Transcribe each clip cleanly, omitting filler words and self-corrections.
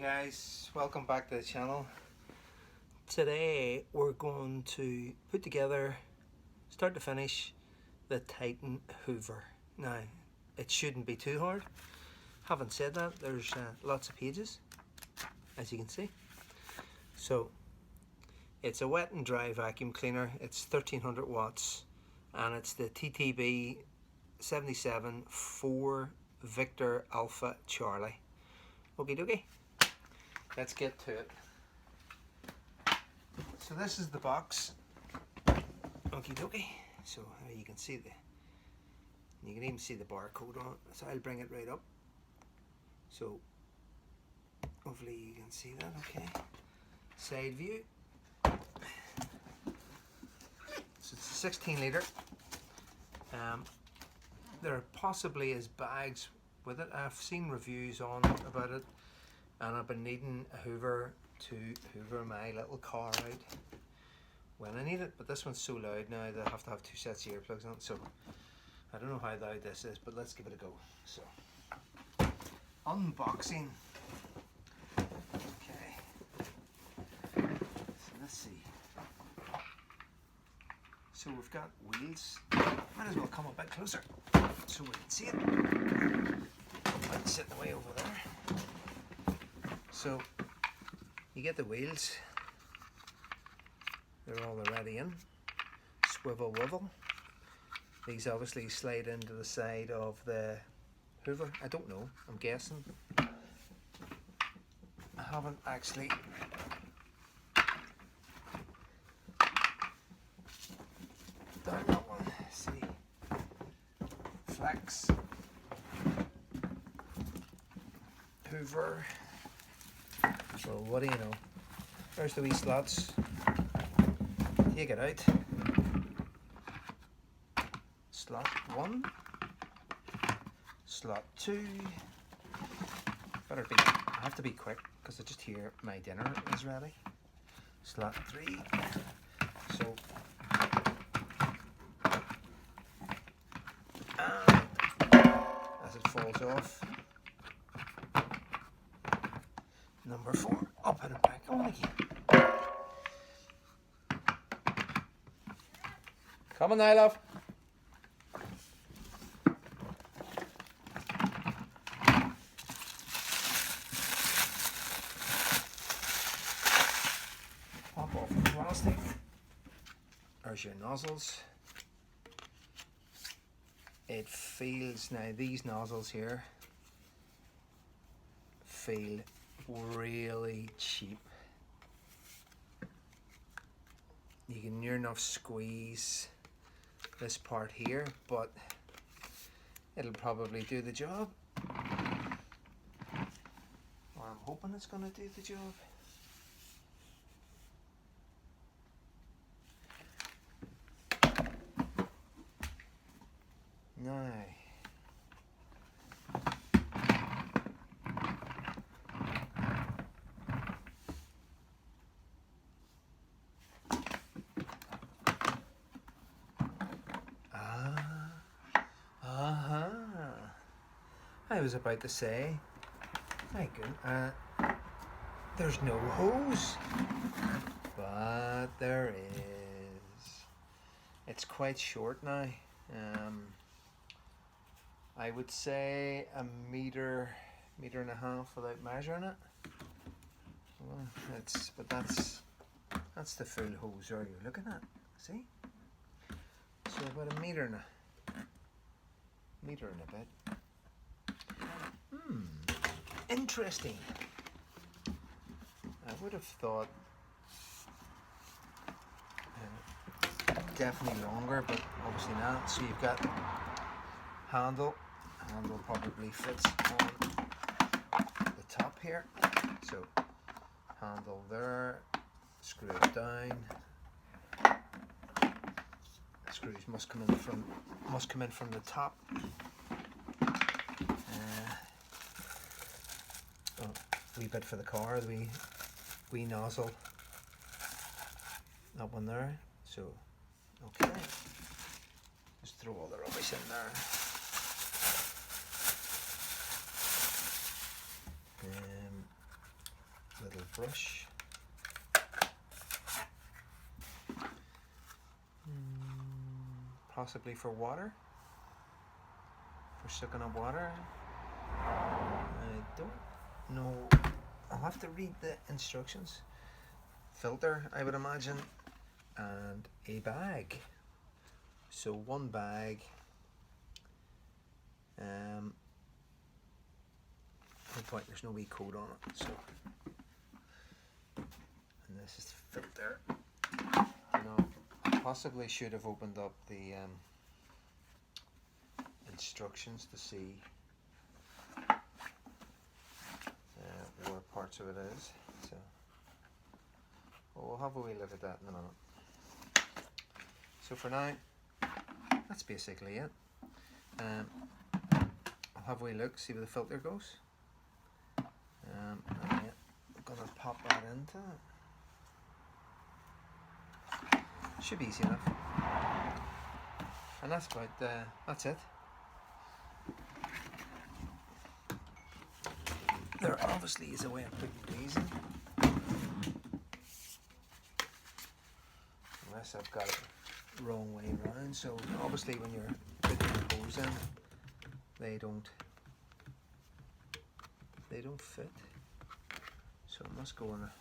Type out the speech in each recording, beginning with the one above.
Guys, welcome back to the channel. Today we're going to put together, start to finish, the Titan Hoover. Now, it shouldn't be too hard. Having said that, there's lots of pages, as you can see. So, it's a wet and dry vacuum cleaner. It's 1300 watts and it's the TTB774 Victor Alpha Charlie. Okie dokie. Let's get to it. So this is the box. Okie dokie. So you can see you can even see the barcode on it. So I'll bring it right up. So hopefully you can see that. Okay. Side view. So it's a 16 litre. There possibly is bags with it. I've seen reviews on about it. And I've been needing a hoover to hoover my little car out when I need it, but this one's so loud now that I have to have 2 sets of earplugs on, so I don't know how loud this is, but let's give it a go. So, unboxing. Okay, so let's see. So we've got wheels. Might as well come a bit closer so we can see it. Might sit in the way over there. So, you get the wheels, they're all already in, swivel wivel. These obviously slide into the side of the hoover. I don't know, I'm guessing. I haven't actually done that one. Let's see, flex, hoover. Well, what do you know? There's the wee slots. Take it out. Slot 1. Slot 2. I have to be quick because I just hear my dinner is ready. Slot 3. So, as it falls off. Number 4, I'll put it back on again. Come on now, love. Pop off the plastic. There's your nozzles. It feels, now these nozzles here feel really cheap. You can near enough squeeze this part here, but it'll probably do the job. Or I'm hoping it's going to do the job. Now, I was about to say, my goodness, there's no hose, but there is. It's quite short now. I would say a meter and a half without measuring it. Well, but that's the full hose you're looking at. See? So about a meter and a bit. Interesting. I would have thought definitely longer, but obviously not. So you've got handle probably fits on the top here. So handle there, screw it down. Screws must come in from the top. Wee bit for the car, the wee nozzle, that one there. So, okay, just throw all the rubbish in there. brush. Possibly for water, for soaking up water. I don't know. I'll have to read the instructions. Filter, I would imagine, and a bag. So one bag. No point, there's no wee code on it. So, and this is the filter. You know, I possibly should have opened up the instructions to see where parts of it is. So, well, we'll have a wee look at that in a minute. So for now, that's basically it. I'll have a wee look, see where the filter goes. And yeah, I'm gonna pop that into it. Should be easy enough. And that's about that's it. There obviously is a way of putting these in. Unless I've got it the wrong way around. So obviously when you're putting the hose in, they don't fit. So it must go in a...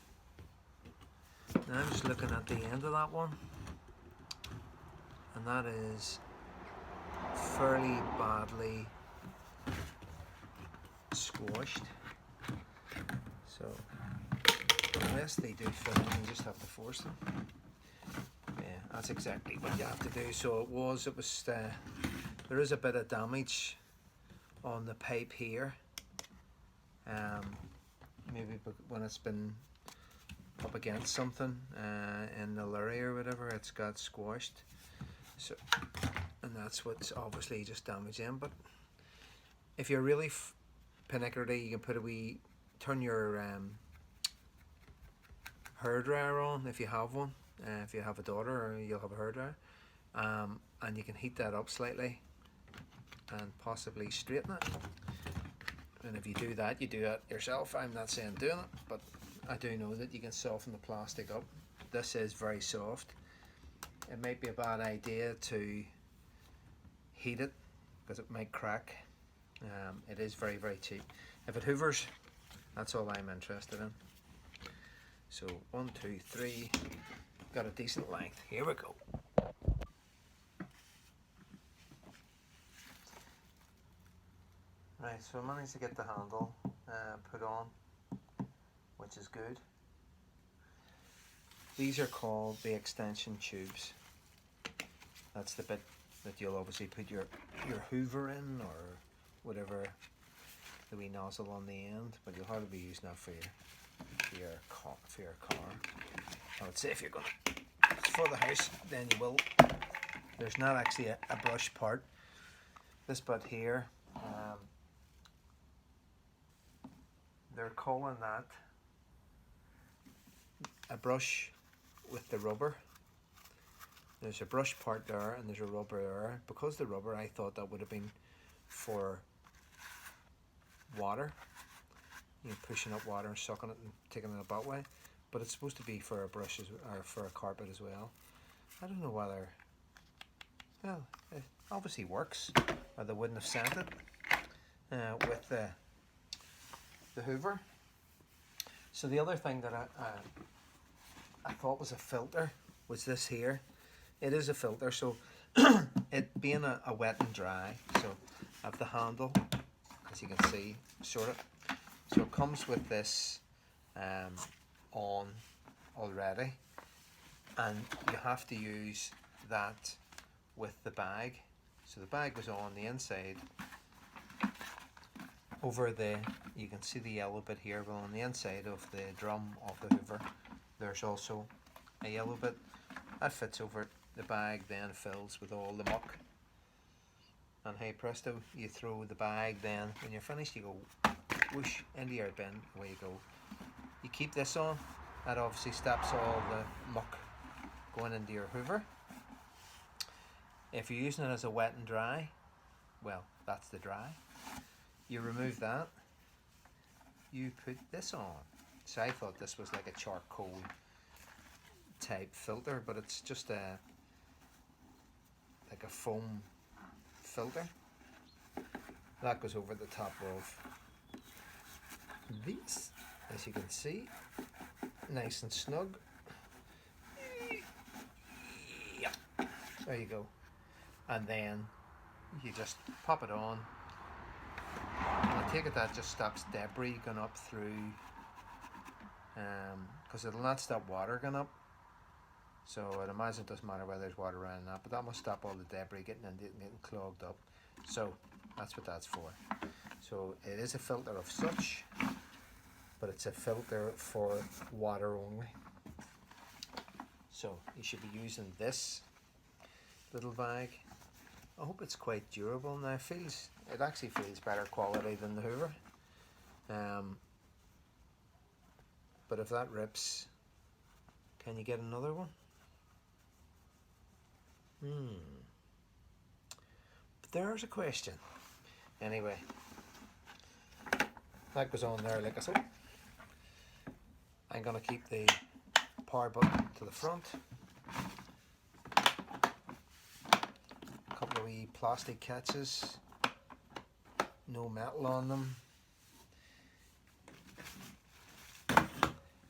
Now I'm just looking at the end of that one, and that is fairly badly squashed. So unless they do fit in, you just have to force them. Yeah, that's exactly what you have to do. So it was there is a bit of damage on the pipe here. Maybe when it's been up against something in the lorry or whatever, it's got squashed. So, and that's what's obviously just damaged in. But if you're really pernickety, you can put a wee, turn your hairdryer on if you have one. If you have a daughter, or you'll have a hairdryer, and you can heat that up slightly and possibly straighten it. And if you do that, you do it yourself. I'm not saying doing it, but I do know that you can soften the plastic up. This is very soft. It might be a bad idea to heat it because it might crack. It is very, very cheap. If it hoovers, that's all I'm interested in. So 1, 2, 3, got a decent length. Here we go. Right, so I managed to get the handle put on, which is good. These are called the extension tubes. That's the bit that you'll obviously put your hoover in, or whatever, the wee nozzle on the end, but you'll hardly be using that for your car. I would say if you're going for the house, then you will. There's not actually a brush part. This bit here, they're calling that a brush with the rubber. There's a brush part there and there's a rubber there. Because the rubber, I thought that would have been for water, you know, pushing up water and sucking it and taking it up that way, but it's supposed to be for a brush or for a carpet as well. I don't know whether, well, it obviously works, or they wouldn't have sent it with the hoover. So the other thing that I thought was a filter was this here. It is a filter, so it being a wet and dry, so I have the handle, as you can see, sort of. So it comes with this on already, and you have to use that with the bag. So the bag was on the inside. Over there, you can see the yellow bit here, but on the inside of the drum of the hoover, there's also a yellow bit. That fits over the bag, then fills with all the muck. And hey presto, you throw the bag, then when you're finished, you go whoosh into your bin, away you go. You keep this on, that obviously stops all the muck going into your hoover. If you're using it as a wet and dry, well, that's the dry. You remove that, you put this on. So I thought this was like a charcoal type filter, but it's just like a foam filter that goes over the top of these, as you can see, nice and snug. Yeah, there you go. And then you just pop it on. I take it that just stops debris going up through, because it'll not stop water going up. So I'd imagine it doesn't matter whether there's water around that, but that must stop all the debris getting into it and getting clogged up. So that's what that's for. So it is a filter of such, but it's a filter for water only. So you should be using this little bag. I hope it's quite durable. Now it actually feels better quality than the Hoover. But if that rips, can you get another one? But there's a question. Anyway, that goes on there like so. I'm gonna keep the power button to the front. A couple of wee plastic catches, no metal on them.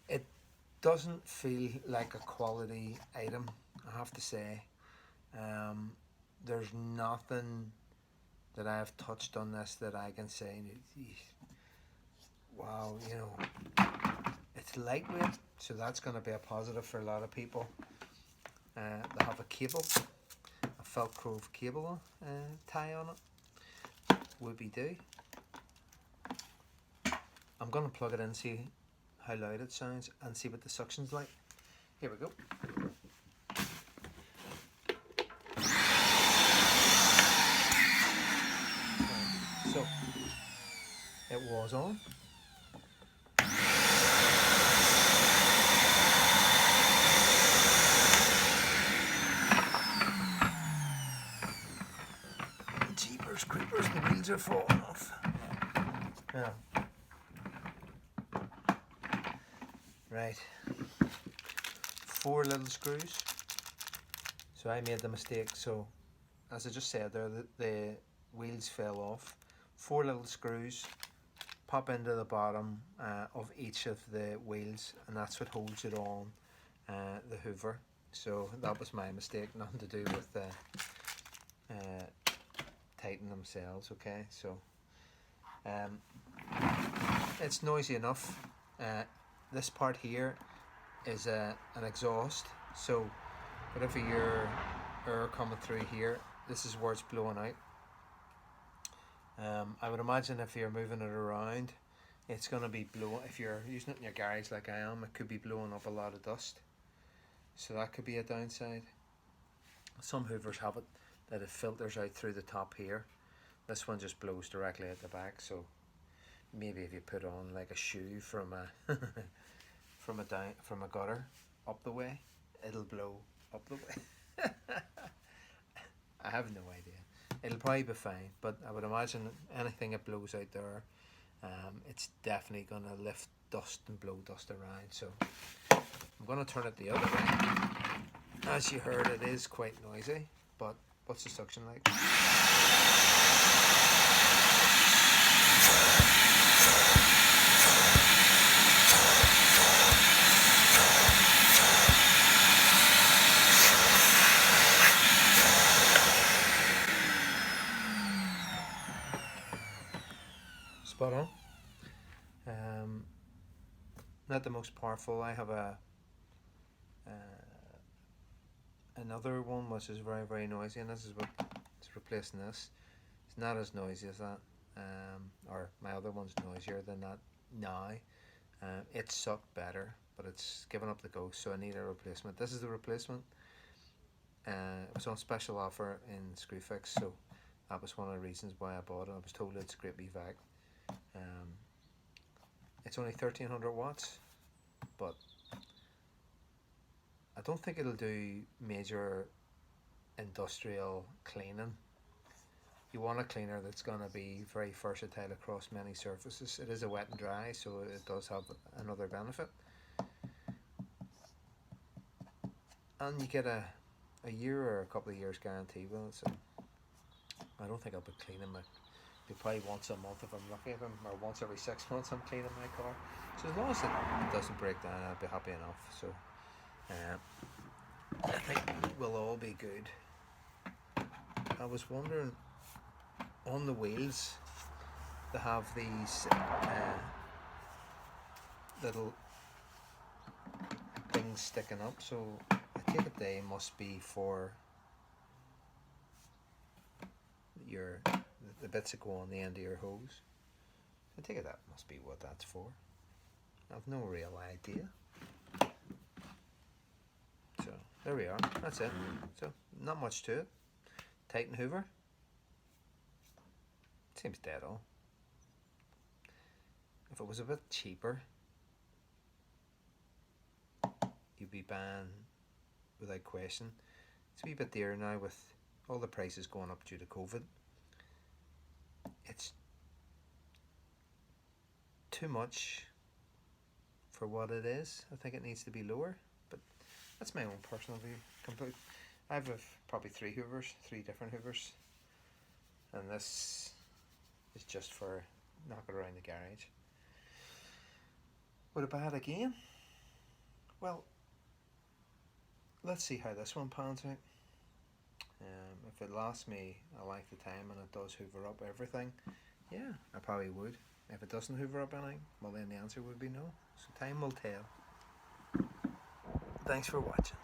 It doesn't feel like a quality item, I have to say. There's nothing that I've touched on this that I can say, wow, you know, it's lightweight, so that's going to be a positive for a lot of people. They have a cable, a Velcro cable tie on it, would-be do. I'm going to plug it in, see how loud it sounds, and see what the suction's like. Here we go. So, it was on. Jeepers creepers, the wheels are falling off. Yeah. Right. 4 little screws. So I made the mistake, so as I just said there, the wheels fell off. 4 little screws pop into the bottom of each of the wheels, and that's what holds it on the Hoover. So that was my mistake, nothing to do with tighten themselves. Okay, so it's noisy enough. This part here is an exhaust, so whatever your air coming through here, this is where it's blowing out. I would imagine if you're moving it around, it's going to be blowing. If you're using it in your garage like I am, it could be blowing up a lot of dust. So that could be a downside. Some Hoovers have it that it filters out through the top here. This one just blows directly at the back. So maybe if you put on like a shoe from a from a gutter up the way, it'll blow up the way. I have no idea. It'll probably be fine, but I would imagine anything that blows out there, it's definitely going to lift dust and blow dust around. So I'm going to turn it the other way. As you heard, it is quite noisy, but what's the suction like? Spot on. Not the most powerful. I have another one which is very, very noisy, and this is what's replacing this. It's not as noisy as that, or my other one's noisier than that now. It sucked better, but it's given up the ghost, so I need a replacement. This is the replacement. It was on special offer in Screwfix, so that was one of the reasons why I bought it. I was told it's a great wee vac. It's only 1300 watts, but I don't think it'll do major industrial cleaning. you want a cleaner that's going to be very versatile across many surfaces. It is a wet and dry, so it does have another benefit. And you get a year or a couple of years guarantee with it, so I don't think I'll be cleaning my, probably once a month if I'm lucky, or once every 6 months I'm cleaning my car. So as long as it doesn't break down, I'll be happy enough. So I think we'll all be good. I was wondering, on the wheels they have these little things sticking up, so I take it they must be for the bits that go on the end of your hose. I take it that must be what that's for. I've no real idea. So there we are, that's it. So not much to it. Titan Hoover. Seems dead on. If it was a bit cheaper, you'd be buying without question. It's a wee bit dear now with all the prices going up due to COVID. It's too much for what it is. I think it needs to be lower, but that's my own personal view. I have probably three different Hoovers, and this is just for knocking around the garage. Would I buy it again? Well, let's see how this one pans out. If it lasts me a length of time and it does hoover up everything, yeah, I probably would. If it doesn't hoover up anything, well then the answer would be no. So time will tell. Thanks for watching.